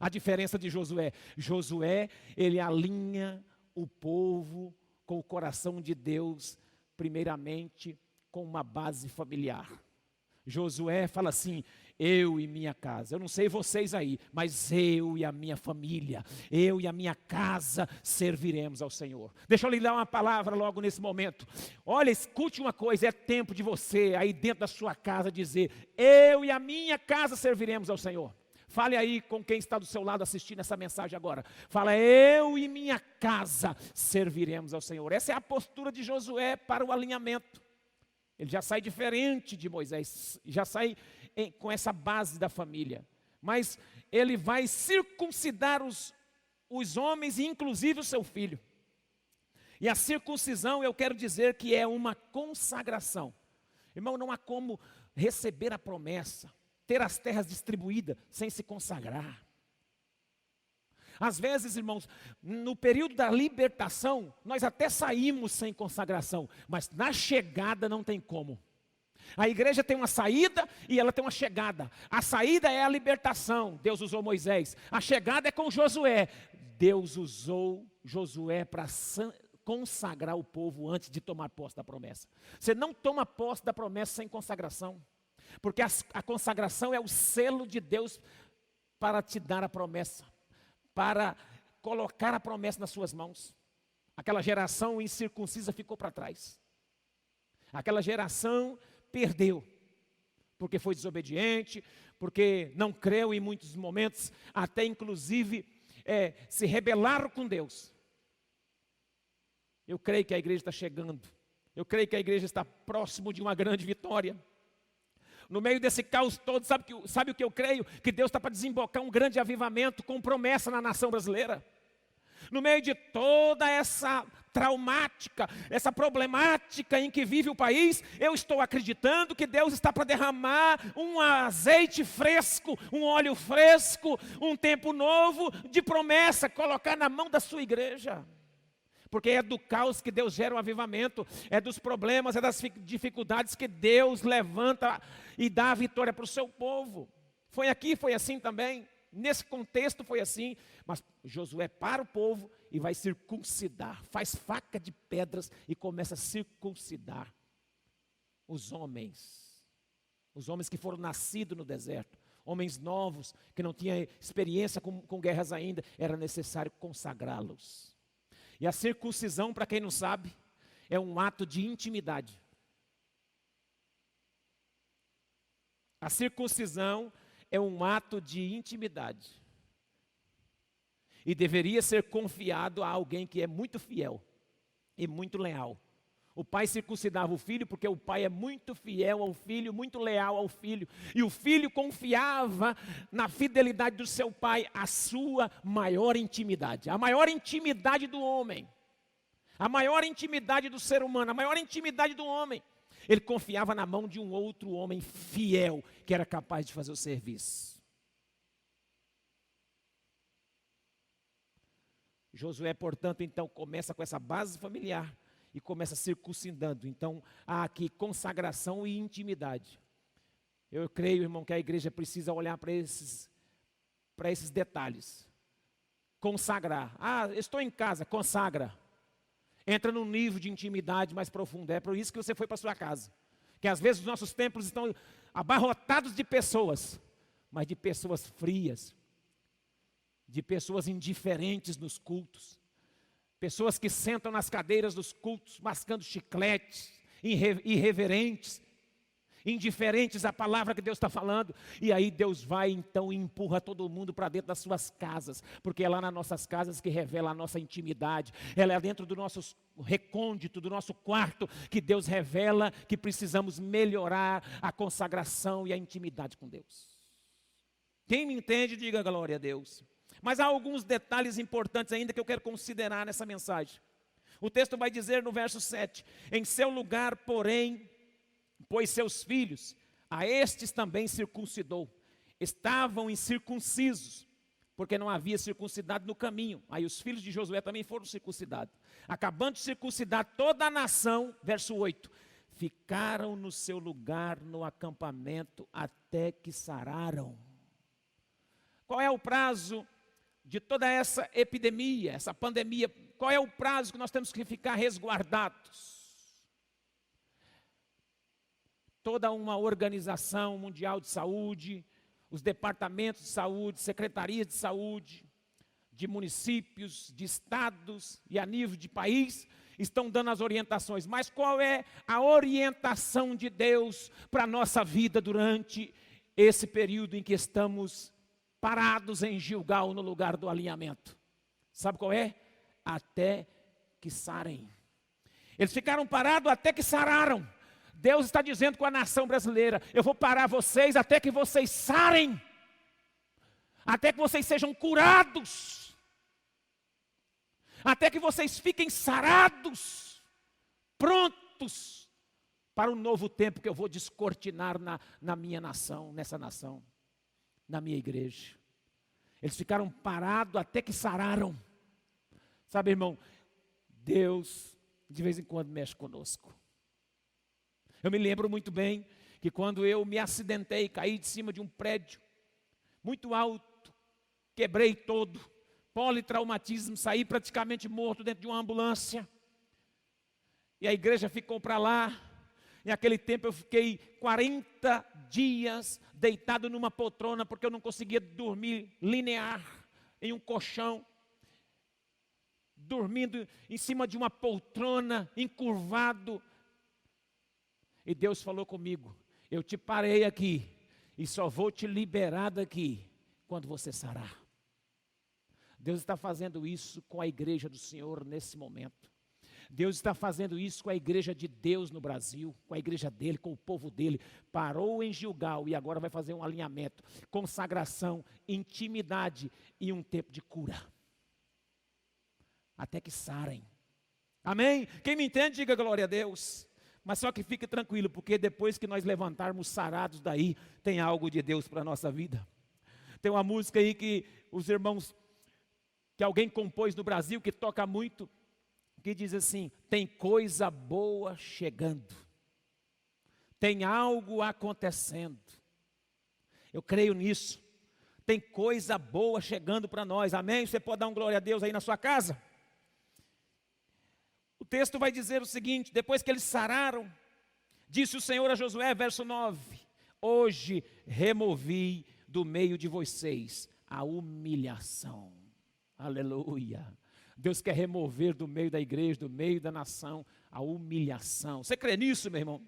A diferença de Josué: Josué, ele alinha o povo com o coração de Deus, primeiramente com uma base familiar. Josué fala assim: eu e minha casa. Eu não sei vocês aí, mas eu e a minha família, eu e a minha casa serviremos ao Senhor. Deixa eu lhe dar uma palavra logo nesse momento. Olha, escute uma coisa: é tempo de você aí dentro da sua casa dizer: eu e a minha casa serviremos ao Senhor. Fale aí com quem está do seu lado assistindo essa mensagem agora. Fala: eu e minha casa serviremos ao Senhor. Essa é a postura de Josué para o alinhamento. Ele já sai diferente de Moisés, já sai com essa base da família. Mas ele vai circuncidar os homens e inclusive o seu filho. E a circuncisão, eu quero dizer que é uma consagração. Irmão, não há como receber a promessa, ter as terras distribuídas sem se consagrar. Às vezes, irmãos, no período da libertação, nós até saímos sem consagração, mas na chegada não tem como. A igreja tem uma saída e ela tem uma chegada. A saída é a libertação, Deus usou Moisés. A chegada é com Josué. Deus usou Josué para consagrar o povo antes de tomar posse da promessa. Você não toma posse da promessa sem consagração, porque a consagração é o selo de Deus para te dar a promessa, para colocar a promessa nas suas mãos. Aquela geração incircuncisa ficou para trás. Aquela geração perdeu, porque foi desobediente, porque não creu em muitos momentos, até inclusive se rebelaram com Deus. Eu creio que a igreja está chegando. Eu creio que a igreja está próximo de uma grande vitória. No meio desse caos todo, sabe o que eu creio? Que Deus está para desembocar um grande avivamento com promessa na nação brasileira. No meio de toda essa traumática, essa problemática em que vive o país, eu estou acreditando que Deus está para derramar um azeite fresco, um óleo fresco, um tempo novo de promessa, colocar na mão da sua igreja. Porque é do caos que Deus gera um avivamento, é dos problemas, é das dificuldades que Deus levanta e dá a vitória para o seu povo. Foi aqui, foi assim também, nesse contexto foi assim, mas Josué para o povo e vai circuncidar, faz faca de pedras e começa a circuncidar os homens que foram nascidos no deserto, homens novos, que não tinham experiência com guerras ainda, era necessário consagrá-los. E a circuncisão, para quem não sabe, é um ato de intimidade. A circuncisão é um ato de intimidade. E deveria ser confiado a alguém que é muito fiel e muito leal. O pai circuncidava o filho porque o pai é muito fiel ao filho, muito leal ao filho. E o filho confiava na fidelidade do seu pai a sua maior intimidade. A maior intimidade do homem. A maior intimidade do ser humano. A maior intimidade do homem. Ele confiava na mão de um outro homem fiel que era capaz de fazer o serviço. Josué, portanto, então começa com essa base familiar e começa circuncidando. Então, há aqui consagração e intimidade. Eu creio, irmão, que a igreja precisa olhar para esses detalhes. Consagrar. Ah, estou em casa, consagra. Entra num nível de intimidade mais profundo. É por isso que você foi para sua casa. Que às vezes os nossos templos estão abarrotados de pessoas, mas de pessoas frias, de pessoas indiferentes nos cultos, pessoas que sentam nas cadeiras dos cultos, mascando chicletes, irreverentes, indiferentes à palavra que Deus está falando. E aí Deus vai então e empurra todo mundo para dentro das suas casas, porque é lá nas nossas casas que revela a nossa intimidade, ela é dentro do nosso recôndito, do nosso quarto, que Deus revela que precisamos melhorar a consagração e a intimidade com Deus. Quem me entende, diga glória a Deus. Mas há alguns detalhes importantes ainda que eu quero considerar nessa mensagem. O texto vai dizer no verso 7, em seu lugar, porém, pôs seus filhos, a estes também circuncidou. Estavam incircuncisos, porque não havia circuncidado no caminho. Aí os filhos de Josué também foram circuncidados. Acabando de circuncidar toda a nação, verso 8, ficaram no seu lugar no acampamento até que sararam. Qual é o prazo de toda essa epidemia, essa pandemia? Qual é o prazo que nós temos que ficar resguardados? Toda uma organização mundial de saúde, os departamentos de saúde, secretarias de saúde, de municípios, de estados e a nível de país, estão dando as orientações. Mas qual é a orientação de Deus para a nossa vida durante esse período em que estamos parados em Gilgal, no lugar do alinhamento? Sabe qual é? Até que sarem. Eles ficaram parados até que sararam. Deus está dizendo com a nação brasileira, eu vou parar vocês até que vocês sarem, até que vocês sejam curados, até que vocês fiquem sarados, prontos para o novo tempo que eu vou descortinar na minha nação, nessa nação, na minha igreja. Eles ficaram parados até que sararam. Sabe, irmão, Deus de vez em quando mexe conosco. Eu me lembro muito bem que quando eu me acidentei, caí de cima de um prédio muito alto, quebrei todo, politraumatismo, saí praticamente morto dentro de uma ambulância. E a igreja ficou para lá. Em aquele tempo eu fiquei 40 dias deitado numa poltrona, porque eu não conseguia dormir linear em um colchão. Dormindo em cima de uma poltrona, encurvado. E Deus falou comigo, eu te parei aqui e só vou te liberar daqui quando você sarar. Deus está fazendo isso com a igreja do Senhor nesse momento. Deus está fazendo isso com a igreja de Deus no Brasil, com a igreja dele, com o povo dele. Parou em Gilgal e agora vai fazer um alinhamento, consagração, intimidade e um tempo de cura. Até que sarem. Amém? Quem me entende, diga glória a Deus. Mas só que fique tranquilo, porque depois que nós levantarmos sarados daí, tem algo de Deus para a nossa vida. Tem uma música aí que os irmãos, que alguém compôs no Brasil, que toca muito, que diz assim: tem coisa boa chegando, tem algo acontecendo. Eu creio nisso. Tem coisa boa chegando para nós, amém? Você pode dar um glória a Deus aí na sua casa? O texto vai dizer o seguinte: depois que eles sararam, disse o Senhor a Josué, verso 9: hoje removi do meio de vocês a humilhação. Aleluia. Deus quer remover do meio da igreja, do meio da nação, a humilhação. Você crê nisso, meu irmão?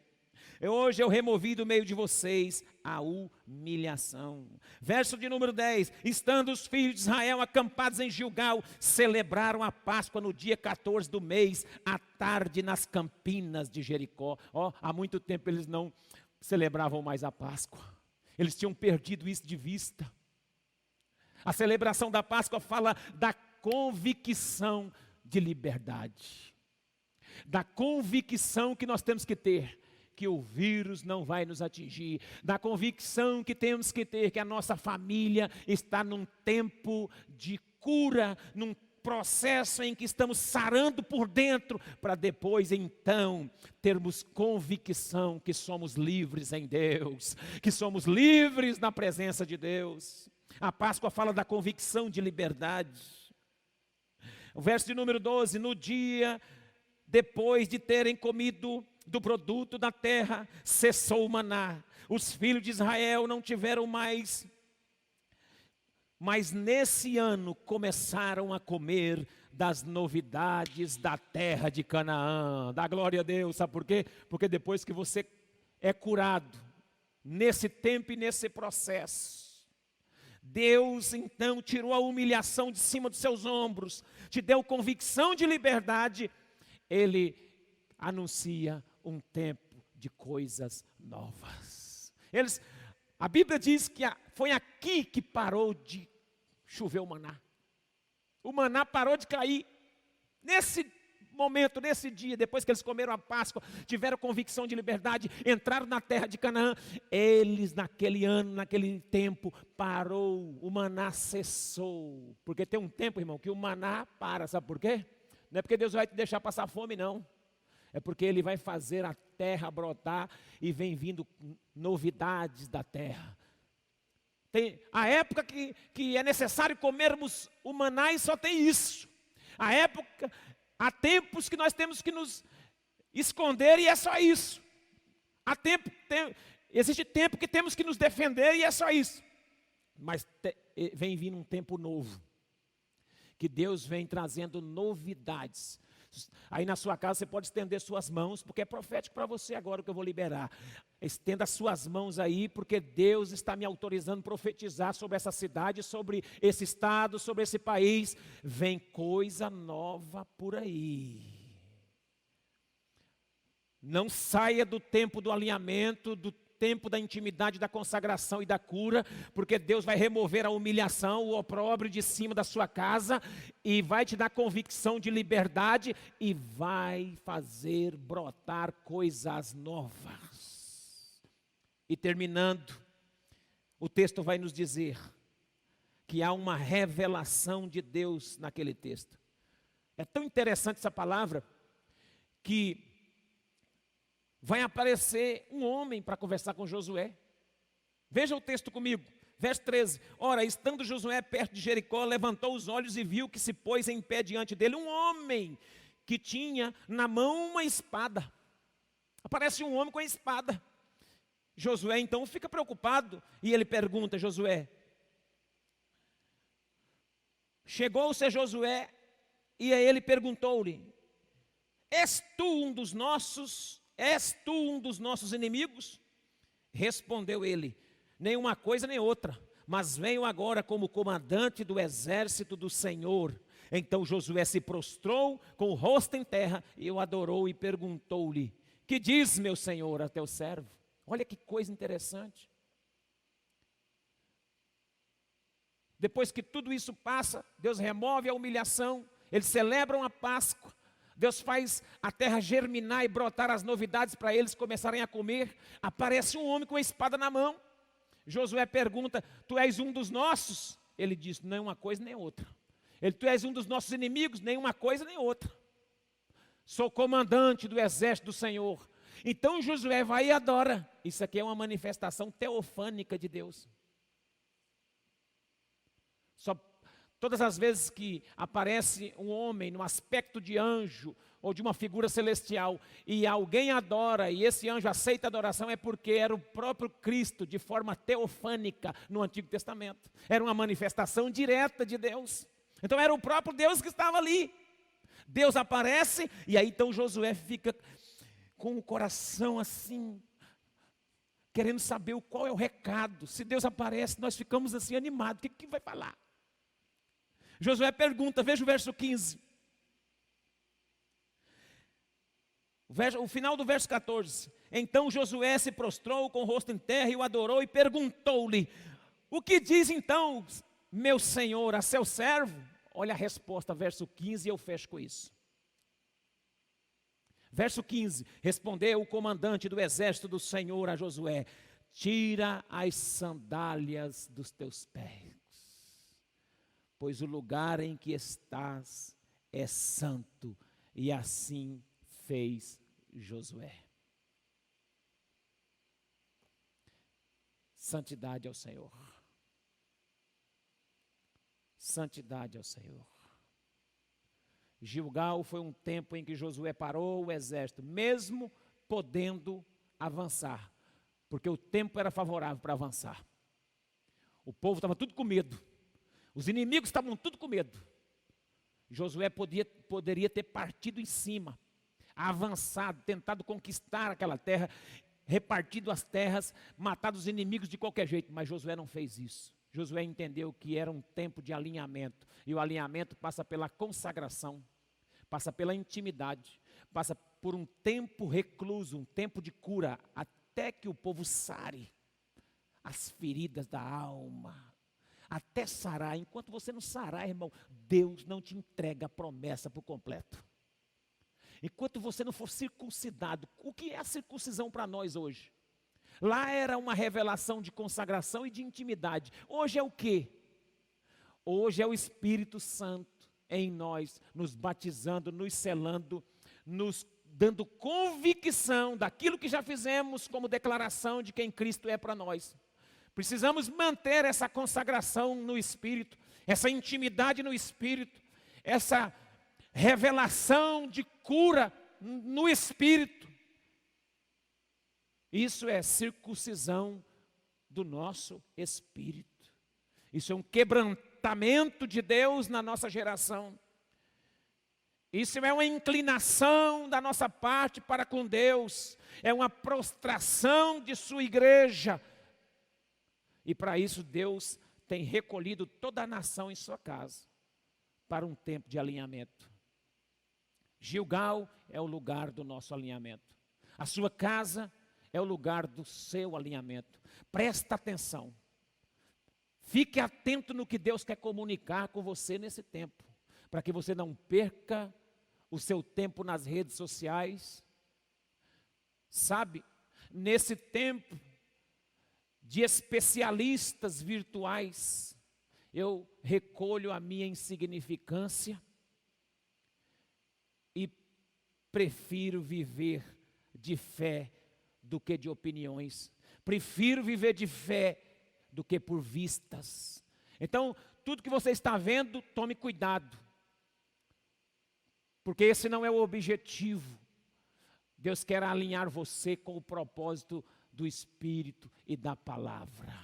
Hoje eu removi do meio de vocês a humilhação. Verso de número 10. Estando os filhos de Israel acampados em Gilgal, celebraram a Páscoa no dia 14 do mês, à tarde nas campinas de Jericó. Há muito tempo eles não celebravam mais a Páscoa. Eles tinham perdido isso de vista. A celebração da Páscoa fala da convicção de liberdade. Da convicção que nós temos que ter, que o vírus não vai nos atingir, da convicção que temos que ter, que a nossa família está num tempo de cura, num processo em que estamos sarando por dentro, para depois então termos convicção que somos livres em Deus, que somos livres na presença de Deus. A Páscoa fala da convicção de liberdade. O verso de número 12, no dia depois de terem comido do produto da terra, cessou o maná. Os filhos de Israel não tiveram mais, mas nesse ano começaram a comer das novidades da terra de Canaã. Dá glória a Deus, sabe por quê? Porque depois que você é curado, nesse tempo e nesse processo, Deus então tirou a humilhação de cima dos seus ombros, te deu convicção de liberdade. Ele anuncia um tempo de coisas novas. A Bíblia diz que foi aqui que parou de chover o maná. O maná parou de cair. Nesse momento, nesse dia, depois que eles comeram a Páscoa, tiveram convicção de liberdade, entraram na terra de Canaã, eles naquele ano, naquele tempo, parou, o maná cessou. Porque tem um tempo, irmão, que o maná para, sabe por quê? Não é porque Deus vai te deixar passar fome, não. É porque Ele vai fazer a terra brotar e vem vindo novidades da terra. Tem a época que é necessário comermos o maná e só tem isso. Há tempos que nós temos que nos esconder e é só isso. Existe tempo que temos que nos defender e é só isso. Mas vem vindo um tempo novo, que Deus vem trazendo novidades. Aí na sua casa você pode estender suas mãos, porque é profético para você agora o que eu vou liberar. Estenda suas mãos aí, porque Deus está me autorizando a profetizar sobre essa cidade, sobre esse estado, sobre esse país. Vem coisa nova por aí. Não saia do tempo do alinhamento, do tempo da intimidade, da consagração e da cura, porque Deus vai remover a humilhação, o opróbrio de cima da sua casa e vai te dar convicção de liberdade e vai fazer brotar coisas novas. E terminando, o texto vai nos dizer que há uma revelação de Deus naquele texto. É tão interessante essa palavra que vai aparecer um homem para conversar com Josué. Veja o texto comigo, verso 13. Ora, estando Josué perto de Jericó, levantou os olhos e viu que se pôs em pé diante dele um homem que tinha na mão uma espada. Aparece um homem com a espada. Josué então fica preocupado e ele pergunta a Josué. Chegou-se a Josué e a ele perguntou-lhe: És tu um dos nossos inimigos? Respondeu ele: nem uma coisa nem outra, mas venho agora como comandante do exército do Senhor. Então Josué se prostrou com o rosto em terra e o adorou e perguntou-lhe: que diz meu senhor a teu servo? Olha que coisa interessante. Depois que tudo isso passa, Deus remove a humilhação, eles celebram a Páscoa. Deus faz a terra germinar e brotar as novidades para eles começarem a comer. Aparece um homem com a espada na mão. Josué pergunta: tu és um dos nossos? Ele diz: nem uma coisa nem outra. Tu és um dos nossos inimigos? Nem uma coisa nem outra. Sou comandante do exército do Senhor. Então Josué vai e adora. Isso aqui é uma manifestação teofânica de Deus. Todas as vezes que aparece um homem no aspecto de anjo ou de uma figura celestial e alguém adora e esse anjo aceita a adoração, é porque era o próprio Cristo de forma teofânica no Antigo Testamento. Era uma manifestação direta de Deus. Então era o próprio Deus que estava ali. Deus aparece e aí então Josué fica com o coração assim, querendo saber qual é o recado. Se Deus aparece, nós ficamos assim animados. O que vai falar? Josué pergunta, veja o verso 15. O final do verso 14. Então Josué se prostrou com o rosto em terra e o adorou e perguntou-lhe: o que diz então, meu senhor, a seu servo? Olha a resposta, verso 15, e eu fecho com isso. Verso 15, respondeu o comandante do exército do Senhor a Josué: tira as sandálias dos teus pés, pois o lugar em que estás é santo. E assim fez Josué. Santidade ao Senhor. Santidade ao Senhor. Gilgal foi um tempo em que Josué parou o exército, mesmo podendo avançar, porque o tempo era favorável para avançar. O povo estava tudo com medo. Os inimigos estavam tudo com medo. Josué poderia ter partido em cima, avançado, tentado conquistar aquela terra, repartido as terras, matado os inimigos de qualquer jeito, mas Josué não fez isso. Josué entendeu que era um tempo de alinhamento, e o alinhamento passa pela consagração, passa pela intimidade, passa por um tempo recluso, um tempo de cura, até que o povo sare as feridas da alma. Até sarar. Enquanto você não sarar, irmão, Deus não te entrega a promessa por completo. Enquanto você não for circuncidado. O que é a circuncisão para nós hoje? Lá era uma revelação de consagração e de intimidade. Hoje é o quê? Hoje é o Espírito Santo em nós, nos batizando, nos selando, nos dando convicção daquilo que já fizemos como declaração de quem Cristo é para nós. Precisamos manter essa consagração no Espírito, essa intimidade no Espírito, essa revelação de cura no Espírito. Isso é circuncisão do nosso espírito. Isso é um quebrantamento de Deus na nossa geração. Isso é uma inclinação da nossa parte para com Deus. É uma prostração de sua igreja. E para isso Deus tem recolhido toda a nação em sua casa, para um tempo de alinhamento. Gilgal é o lugar do nosso alinhamento. A sua casa é o lugar do seu alinhamento. Presta atenção. Fique atento no que Deus quer comunicar com você nesse tempo, para que você não perca o seu tempo nas redes sociais. Sabe, nesse tempo de especialistas virtuais, eu recolho a minha insignificância e prefiro viver de fé do que de opiniões. Prefiro viver de fé do que por vistas. Então, tudo que você está vendo, tome cuidado, porque esse não é o objetivo. Deus quer alinhar você com o propósito do Espírito e da palavra.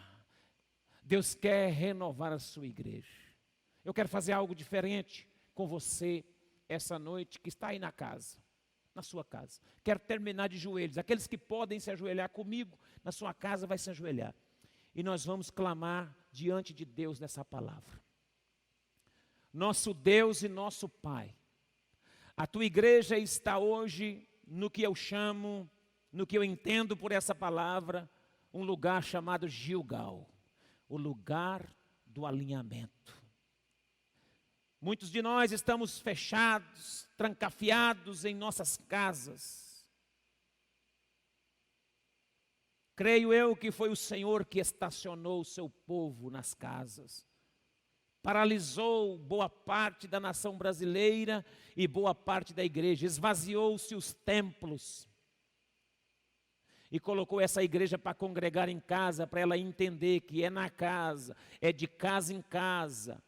Deus quer renovar a sua igreja. Eu quero fazer algo diferente com você essa noite que está aí na casa, na sua casa. Quero terminar de joelhos. Aqueles que podem se ajoelhar comigo, na sua casa vai se ajoelhar. E nós vamos clamar diante de Deus nessa palavra. Nosso Deus e nosso Pai, a tua igreja está hoje no que eu chamo, no que eu entendo por essa palavra, um lugar chamado Gilgal, o lugar do alinhamento. Muitos de nós estamos fechados, trancafiados em nossas casas. Creio eu que foi o Senhor que estacionou o seu povo nas casas. Paralisou boa parte da nação brasileira e boa parte da igreja. Esvaziou-se os templos. E colocou essa igreja para congregar em casa, para ela entender que é na casa, é de casa em casa,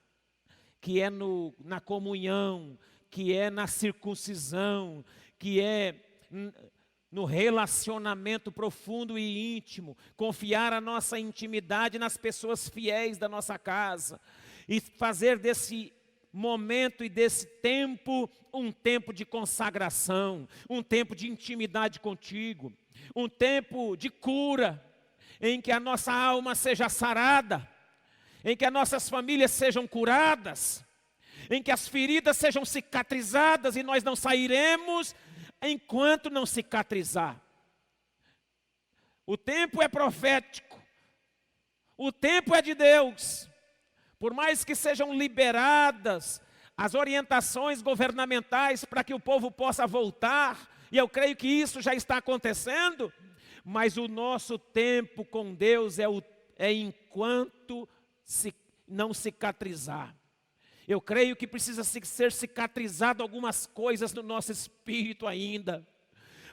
que é na comunhão, que é na circuncisão, que é no relacionamento profundo e íntimo, confiar a nossa intimidade nas pessoas fiéis da nossa casa e fazer desse momento e desse tempo um tempo de consagração, um tempo de intimidade contigo, um tempo de cura, em que a nossa alma seja sarada, em que as nossas famílias sejam curadas, em que as feridas sejam cicatrizadas e nós não sairemos enquanto não cicatrizar. O tempo é profético, o tempo é de Deus. Por mais que sejam liberadas as orientações governamentais para que o povo possa voltar, e eu creio que isso já está acontecendo, mas o nosso tempo com Deus é enquanto não cicatrizar. Eu creio que precisa ser cicatrizado algumas coisas no nosso espírito ainda,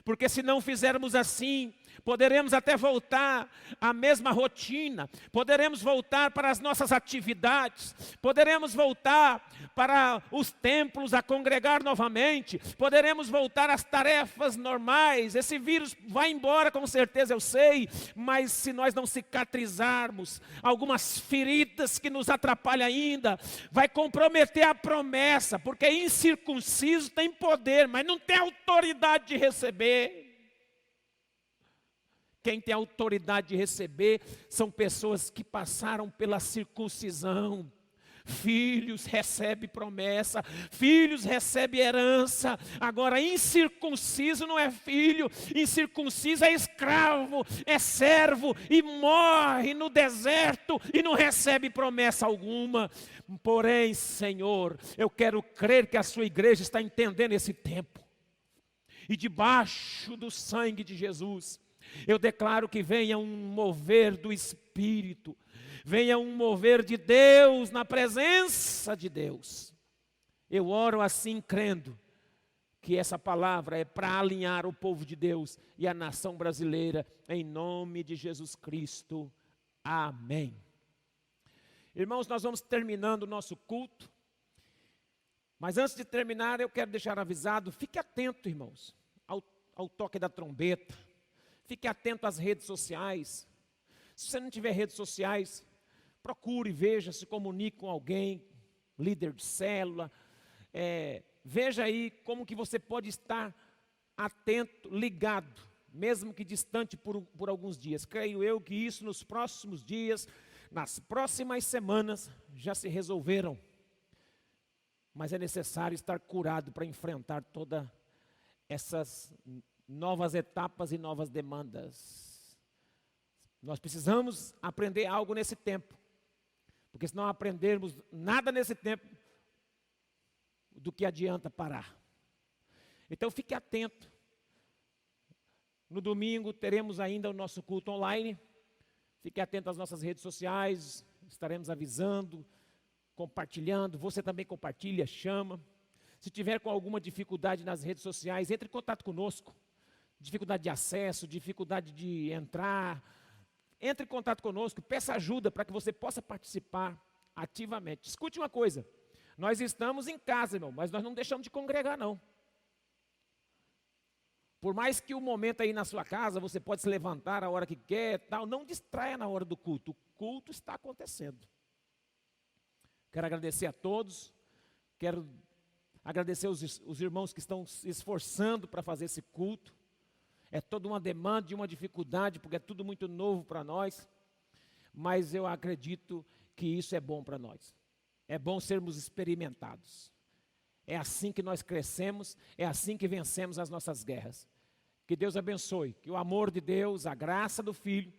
porque se não fizermos assim, poderemos até voltar à mesma rotina, poderemos voltar para as nossas atividades, poderemos voltar para os templos a congregar novamente, poderemos voltar às tarefas normais. Esse vírus vai embora com certeza, eu sei, mas se nós não cicatrizarmos algumas feridas que nos atrapalham ainda, vai comprometer a promessa, porque incircunciso tem poder, mas não tem autoridade de receber. Quem tem autoridade de receber são pessoas que passaram pela circuncisão. Filhos recebem promessa, filhos recebem herança. Agora, incircunciso não é filho, incircunciso é escravo, é servo e morre no deserto e não recebe promessa alguma. Porém, Senhor, eu quero crer que a sua igreja está entendendo esse tempo. E debaixo do sangue de Jesus, eu declaro que venha um mover do Espírito, venha um mover de Deus na presença de Deus. Eu oro assim crendo que essa palavra é para alinhar o povo de Deus e a nação brasileira, em nome de Jesus Cristo. Amém. Irmãos, nós vamos terminando o nosso culto, mas antes de terminar eu quero deixar avisado, fique atento, irmãos, ao toque da trombeta. Fique atento às redes sociais. Se você não tiver redes sociais, procure, veja, se comunique com alguém, líder de célula. Veja aí como que você pode estar atento, ligado, mesmo que distante por alguns dias. Creio eu que isso nos próximos dias, nas próximas semanas, já se resolveram. Mas é necessário estar curado para enfrentar todas essas novas etapas e novas demandas. Nós precisamos aprender algo nesse tempo, porque se não aprendermos nada nesse tempo, do que adianta parar? Então fique atento. No domingo teremos ainda o nosso culto online. Fique atento às nossas redes sociais, estaremos avisando, compartilhando. Você também compartilha, chama. Se tiver com alguma dificuldade nas redes sociais, entre em contato conosco. Dificuldade de acesso, dificuldade de entrar, entre em contato conosco, peça ajuda para que você possa participar ativamente. Escute uma coisa, nós estamos em casa, irmão, mas nós não deixamos de congregar, não. Por mais que o momento aí na sua casa, você pode se levantar a hora que quer, tal, não distraia na hora do culto, o culto está acontecendo. Quero agradecer a todos, quero agradecer os irmãos que estão se esforçando para fazer esse culto. É toda uma demanda e uma dificuldade, porque é tudo muito novo para nós, mas eu acredito que isso é bom para nós. É bom sermos experimentados. É assim que nós crescemos, é assim que vencemos as nossas guerras. Que Deus abençoe, que o amor de Deus, a graça do Filho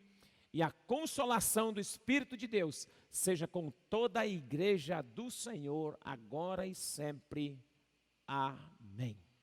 e a consolação do Espírito de Deus seja com toda a igreja do Senhor, agora e sempre. Amém.